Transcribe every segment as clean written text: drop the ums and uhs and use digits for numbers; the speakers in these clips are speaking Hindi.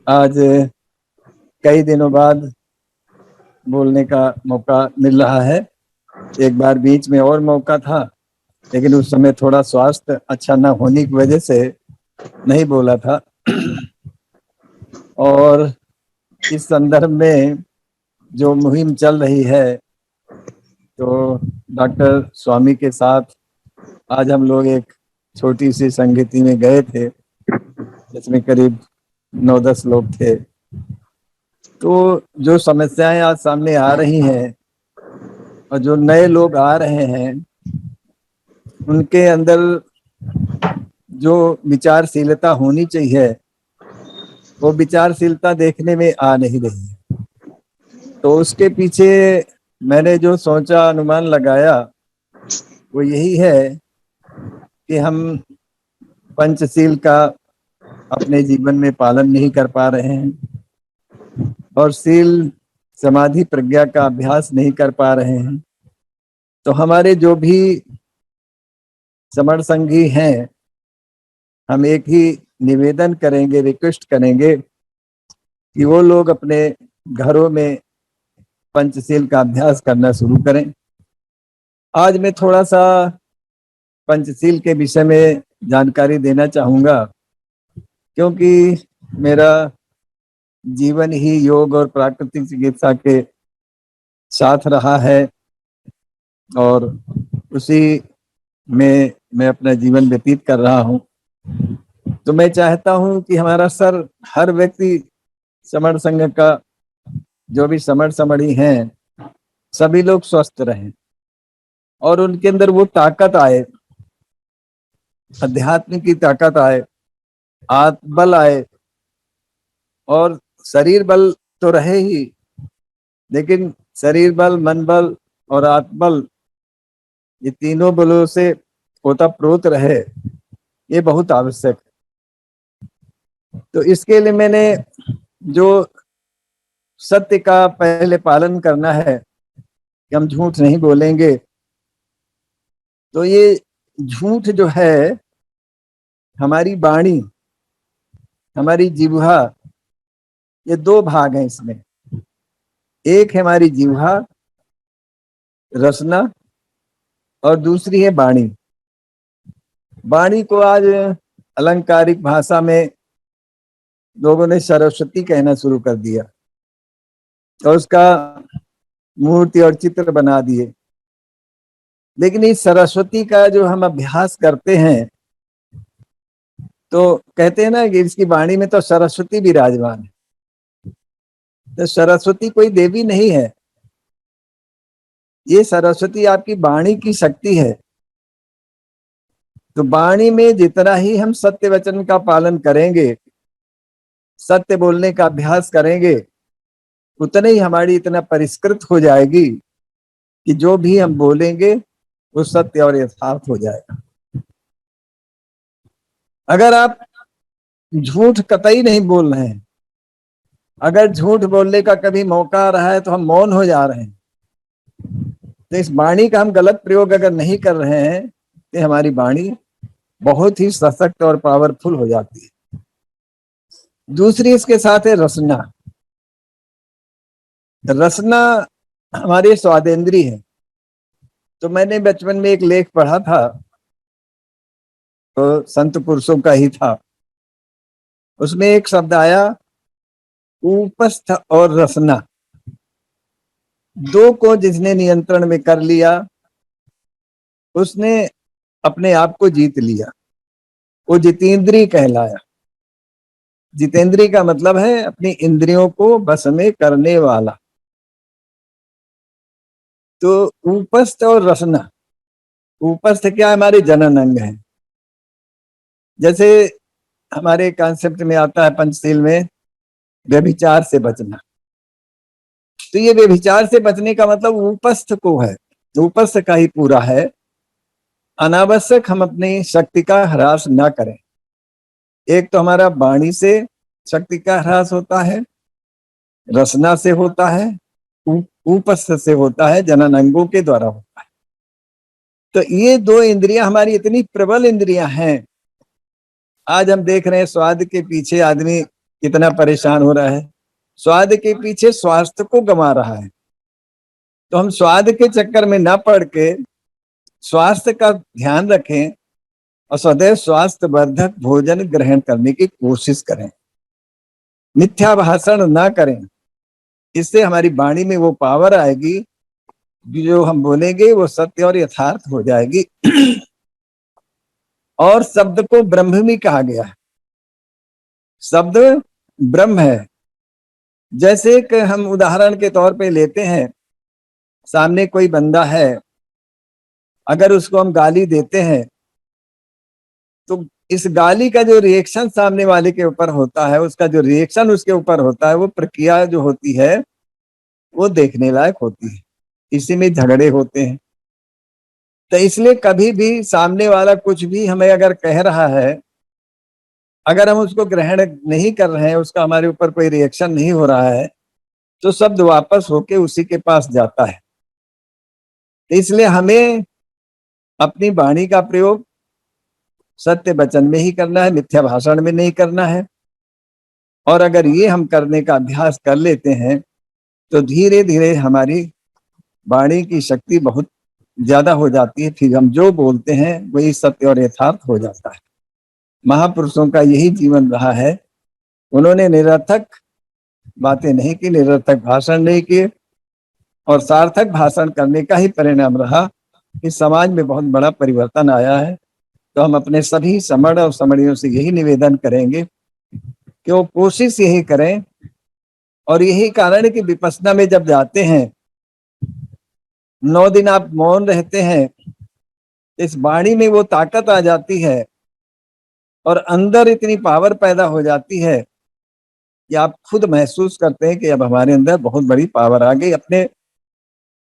आज कई दिनों बाद बोलने का मौका मिल रहा है। एक बार बीच में और मौका था, लेकिन उस समय थोड़ा स्वास्थ्य अच्छा न होने की वजह से नहीं बोला था। और इस संदर्भ में जो मुहिम चल रही है, तो डॉक्टर स्वामी के साथ आज हम लोग एक छोटी सी संगति में गए थे, जिसमें करीब 9-10 लोग थे। तो जो समस्याएं आज सामने आ रही हैं और जो नए लोग आ रहे हैं, उनके अंदर जो विचारशीलता होनी चाहिए, वो विचारशीलता देखने में आ नहीं रही है। तो उसके पीछे मैंने जो सोचा, अनुमान लगाया, वो यही है कि हम पंचशील का अपने जीवन में पालन नहीं कर पा रहे हैं और शील समाधि प्रज्ञा का अभ्यास नहीं कर पा रहे हैं। तो हमारे जो भी समर संगी हैं, हम एक ही निवेदन करेंगे, रिक्वेस्ट करेंगे कि वो लोग अपने घरों में पंचशील का अभ्यास करना शुरू करें। आज मैं थोड़ा सा पंचशील के विषय में जानकारी देना चाहूँगा, क्योंकि मेरा जीवन ही योग और प्राकृतिक चिकित्सा के साथ रहा है और उसी में मैं अपना जीवन व्यतीत कर रहा हूँ। तो मैं चाहता हूँ कि हमारा हर व्यक्ति समर संघ का जो भी समर समरी हैं, सभी लोग स्वस्थ रहें और उनके अंदर वो ताकत आए, अध्यात्म की ताकत आए, आत्मबल आए। और शरीर बल तो रहे ही, लेकिन शरीर बल, मन बल और आत्मबल, ये तीनों बलों से ओतप्रोत रहे, ये बहुत आवश्यक है। तो इसके लिए मैंने जो सत्य का पहले पालन करना है कि हम झूठ नहीं बोलेंगे। तो ये झूठ जो है, हमारी वाणी, हमारी जिह्वा, ये दो भाग हैं इसमें। एक है हमारी जिह्वा, रसना, और दूसरी है वाणी। वाणी को आज अलंकारिक भाषा में लोगों ने सरस्वती कहना शुरू कर दिया और उसका मूर्ति और चित्र बना दिए। लेकिन इस सरस्वती का जो हम अभ्यास करते हैं, तो कहते हैं ना कि इसकी वाणी में तो सरस्वती विराजमान है। तो सरस्वती कोई देवी नहीं है, ये सरस्वती आपकी वाणी की शक्ति है। तो वाणी में जितना ही हम सत्य वचन का पालन करेंगे, सत्य बोलने का अभ्यास करेंगे, उतने ही हमारी इतना परिष्कृत हो जाएगी कि जो भी हम बोलेंगे वो सत्य और यथार्थ हो जाएगा। अगर आप झूठ कतई नहीं बोल रहे हैं, अगर झूठ बोलने का कभी मौका आ रहा है तो हम मौन हो जा रहे हैं, तो इस वाणी का हम गलत प्रयोग अगर नहीं कर रहे हैं, तो हमारी वाणी बहुत ही सशक्त और पावरफुल हो जाती है। दूसरी इसके साथ है रसना। रसना हमारे स्वादेंद्री है। तो मैंने बचपन में एक लेख पढ़ा था, तो संत पुरुषों का ही था। उसमें एक शब्द आया, उपस्थ और रसना। दो को जिसने नियंत्रण में कर लिया, उसने अपने आप को जीत लिया, वो जितेंद्रिय कहलाया। जितेंद्रिय का मतलब है अपनी इंद्रियों को बस में करने वाला। तो उपस्थ और रसना, उपस्थ क्या है, हमारे जनन अंग है। जैसे हमारे कॉन्सेप्ट में आता है पंचशील में, व्यभिचार से बचना। तो ये व्यभिचार से बचने का मतलब उपस्थ को है, उपस्थ का ही पूरा है। अनावश्यक हम अपनी शक्ति का ह्रास ना करें। एक तो हमारा वाणी से शक्ति का ह्रास होता है, रसना से होता है, उपस्थ से होता है, जनन अंगों के द्वारा होता है। तो ये दो इंद्रियां हमारी इतनी प्रबल इंद्रियां हैं। आज हम देख रहे हैं स्वाद के पीछे आदमी कितना परेशान हो रहा है, स्वाद के पीछे स्वास्थ्य को गंवा रहा है। तो हम स्वाद के चक्कर में ना पड़ के स्वास्थ्य का ध्यान रखें और सदैव स्वास्थ्य वर्धक भोजन ग्रहण करने की कोशिश करें, मिथ्या भाषण ना करें। इससे हमारी वाणी में वो पावर आएगी, जो हम बोलेंगे वो सत्य और यथार्थ हो जाएगी। और शब्द को ब्रह्म भी कहा गया है, शब्द ब्रह्म है। जैसे कि हम उदाहरण के तौर पे लेते हैं, सामने कोई बंदा है, अगर उसको हम गाली देते हैं तो इस गाली का जो रिएक्शन सामने वाले के ऊपर होता है, उसका जो रिएक्शन उसके ऊपर होता है, वो प्रक्रिया जो होती है वो देखने लायक होती है। इसी में झगड़े होते हैं। तो इसलिए कभी भी सामने वाला कुछ भी हमें अगर कह रहा है, अगर हम उसको ग्रहण नहीं कर रहे हैं, उसका हमारे ऊपर कोई रिएक्शन नहीं हो रहा है, तो शब्द वापस होके उसी के पास जाता है। इसलिए हमें अपनी वाणी का प्रयोग सत्य वचन में ही करना है, मिथ्या भाषण में नहीं करना है। और अगर ये हम करने का अभ्यास कर लेते हैं तो धीरे धीरे हमारी वाणी की शक्ति बहुत ज्यादा हो जाती है। फिर हम जो बोलते हैं वही सत्य और यथार्थ हो जाता है। महापुरुषों का यही जीवन रहा है। उन्होंने निरर्थक बातें नहीं की, निरर्थक भाषण नहीं किए, और सार्थक भाषण करने का ही परिणाम रहा कि समाज में बहुत बड़ा परिवर्तन आया है। तो हम अपने सभी समण और समणियों से यही निवेदन करेंगे कि वो कोशिश यही करें। और यही कारण है कि विपश्यना में जब जाते हैं, 9 दिन आप मौन रहते हैं, इस वाणी में वो ताकत आ जाती है और अंदर इतनी पावर पैदा हो जाती है कि आप खुद महसूस करते हैं कि अब हमारे अंदर बहुत बड़ी पावर आ गई, अपने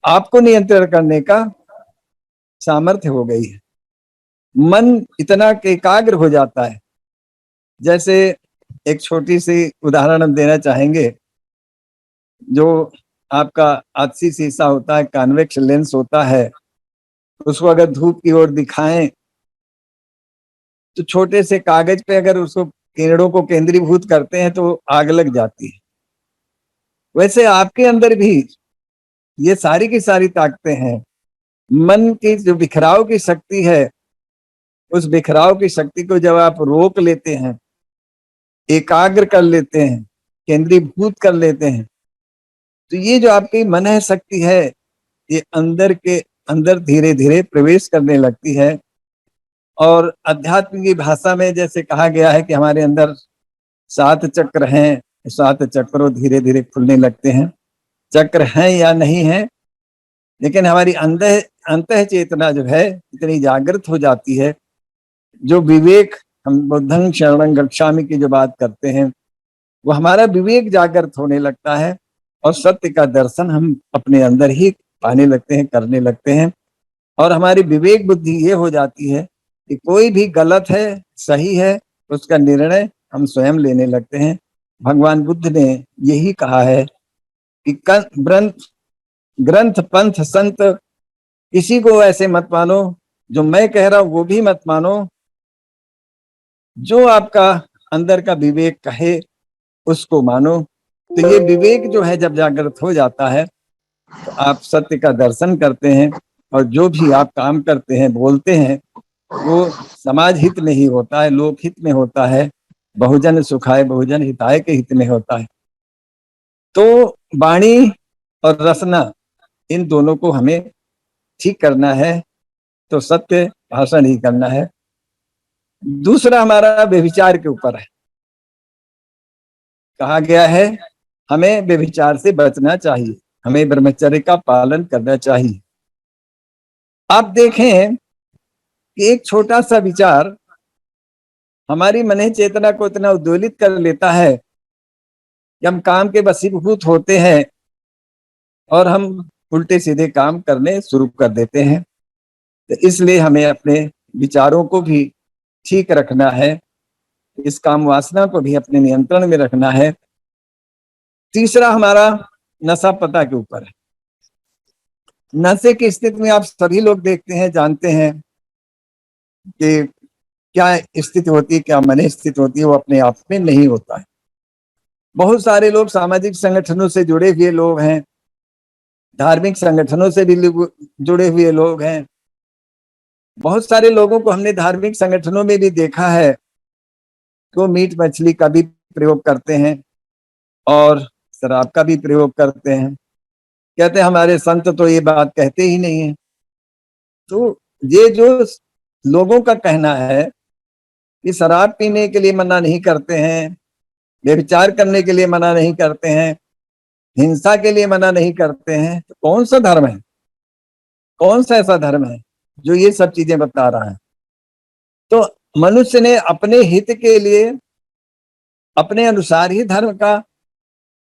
आप को नियंत्रण करने का सामर्थ्य हो गई है। मन इतना एकाग्र हो जाता है। जैसे एक छोटी सी उदाहरण हम देना चाहेंगे। जो आपका आदसी शीशा होता है, कॉन्वेक्स लेंस होता है, उसको अगर धूप की ओर दिखाएं तो छोटे से कागज पे अगर उसको किरणों को केंद्रीभूत करते हैं तो आग लग जाती है। वैसे आपके अंदर भी ये सारी की सारी ताकतें हैं। मन की जो बिखराव की शक्ति है, उस बिखराव की शक्ति को जब आप रोक लेते हैं, एकाग्र कर लेते हैं, केंद्रीभूत कर लेते हैं, तो ये जो आपकी मन है शक्ति है, ये अंदर के अंदर धीरे धीरे प्रवेश करने लगती है। और अध्यात्म की भाषा में जैसे कहा गया है कि हमारे अंदर 7 चक्र हैं, 7 चक्रों धीरे धीरे खुलने लगते हैं। चक्र हैं या नहीं है, लेकिन हमारी अंतः चेतना जो है इतनी जागृत हो जाती है। जो विवेक, हम बुद्धं शरणं गच्छामि की जो बात करते हैं, वो हमारा विवेक जागृत होने लगता है और सत्य का दर्शन हम अपने अंदर ही पाने लगते हैं, करने लगते हैं। और हमारी विवेक बुद्धि ये हो जाती है कि कोई भी गलत है सही है, उसका निर्णय हम स्वयं लेने लगते हैं। भगवान बुद्ध ने यही कहा है कि ग्रंथ पंथ संत किसी को ऐसे मत मानो, जो मैं कह रहा हूं वो भी मत मानो, जो आपका अंदर का विवेक कहे उसको मानो। तो ये विवेक जो है जब जागृत हो जाता है तो आप सत्य का दर्शन करते हैं, और जो भी आप काम करते हैं, बोलते हैं, वो समाज हित में ही होता है, लोक हित में होता है, बहुजन सुखाय बहुजन हिताय के हित में होता है। तो वाणी और रसना, इन दोनों को हमें ठीक करना है तो सत्य भाषण ही करना है। दूसरा हमारा व्यभिचार के ऊपर है। कहा गया है हमें व्यभिचार से बचना चाहिए, हमें ब्रह्मचर्य का पालन करना चाहिए। आप देखें कि एक छोटा सा विचार हमारी मन चेतना को इतना उद्वेलित कर लेता है कि हम काम के वशीभूत होते हैं और हम उल्टे सीधे काम करने शुरू कर देते हैं। तो इसलिए हमें अपने विचारों को भी ठीक रखना है, इस काम वासना को भी अपने नियंत्रण में रखना है। तीसरा हमारा नशा पता के ऊपर है। नशे की स्थिति में आप सभी लोग देखते हैं, जानते हैं कि क्या स्थिति होती है, क्या मन स्थिति होती है, वो अपने आप में नहीं होता है। बहुत सारे लोग सामाजिक संगठनों से जुड़े हुए लोग हैं, धार्मिक संगठनों से भी जुड़े हुए लोग हैं। बहुत सारे लोगों को हमने धार्मिक संगठनों में भी देखा है कि वो मीट मछली का भी प्रयोग करते हैं और शराब का भी प्रयोग करते हैं। कहते हैं हमारे संत तो ये बात कहते ही नहीं है। तो ये जो लोगों का कहना है कि शराब पीने के लिए मना नहीं करते हैं, व्यभिचार करने के लिए मना नहीं करते हैं, हिंसा के लिए मना नहीं करते हैं, तो कौन सा धर्म है, कौन सा ऐसा धर्म है जो ये सब चीजें बता रहा है? तो मनुष्य ने अपने हित के लिए अपने अनुसार ही धर्म का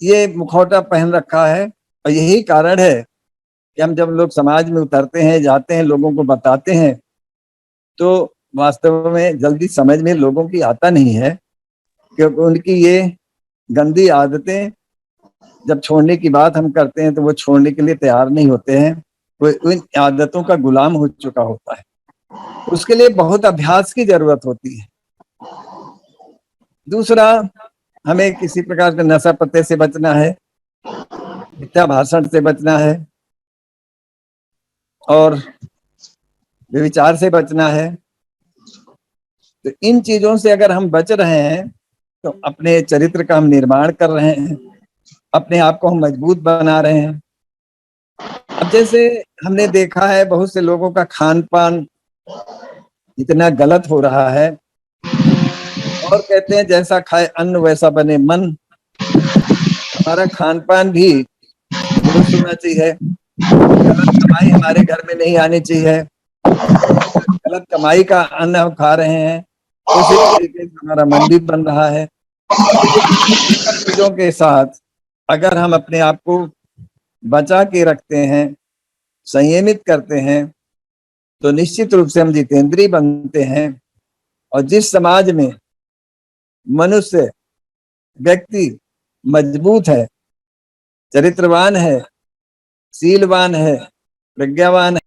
ये मुखौटा पहन रखा है। और यही कारण है कि हम जब लोग समाज में उतरते हैं, जाते हैं, लोगों को बताते हैं, तो वास्तव में जल्दी समझ में लोगों की आता नहीं है, क्योंकि उनकी ये गंदी आदतें जब छोड़ने की बात हम करते हैं तो वो छोड़ने के लिए तैयार नहीं होते हैं। वो उन आदतों का गुलाम हो चुका होता है। उसके लिए बहुत अभ्यास की जरूरत होती है। दूसरा, हमें किसी प्रकार के नशा पत्ते से बचना है, मिथ्या भाषण से बचना है और व्यभिचार से बचना है। तो इन चीजों से अगर हम बच रहे हैं तो अपने चरित्र का हम निर्माण कर रहे हैं, अपने आप को हम मजबूत बना रहे हैं। अब जैसे हमने देखा है बहुत से लोगों का खान पान इतना गलत हो रहा है, और कहते हैं जैसा खाए अन्न वैसा बने मन। हमारा खान पान भी दुरुस्त होना चाहिए, गलत कमाई हमारे घर में नहीं आनी चाहिए। गलत कमाई का अन्न हम खा रहे हैं, उसी तरीके से हमारा मन भी बन रहा है। इन सब चीजों के साथ अगर हम अपने आप को बचा के रखते हैं, संयमित करते हैं, तो निश्चित रूप से हम जितेंद्रिय बनते हैं। और जिस समाज में मनुष्य व्यक्ति मजबूत है, चरित्रवान है, शीलवान है, प्रज्ञावान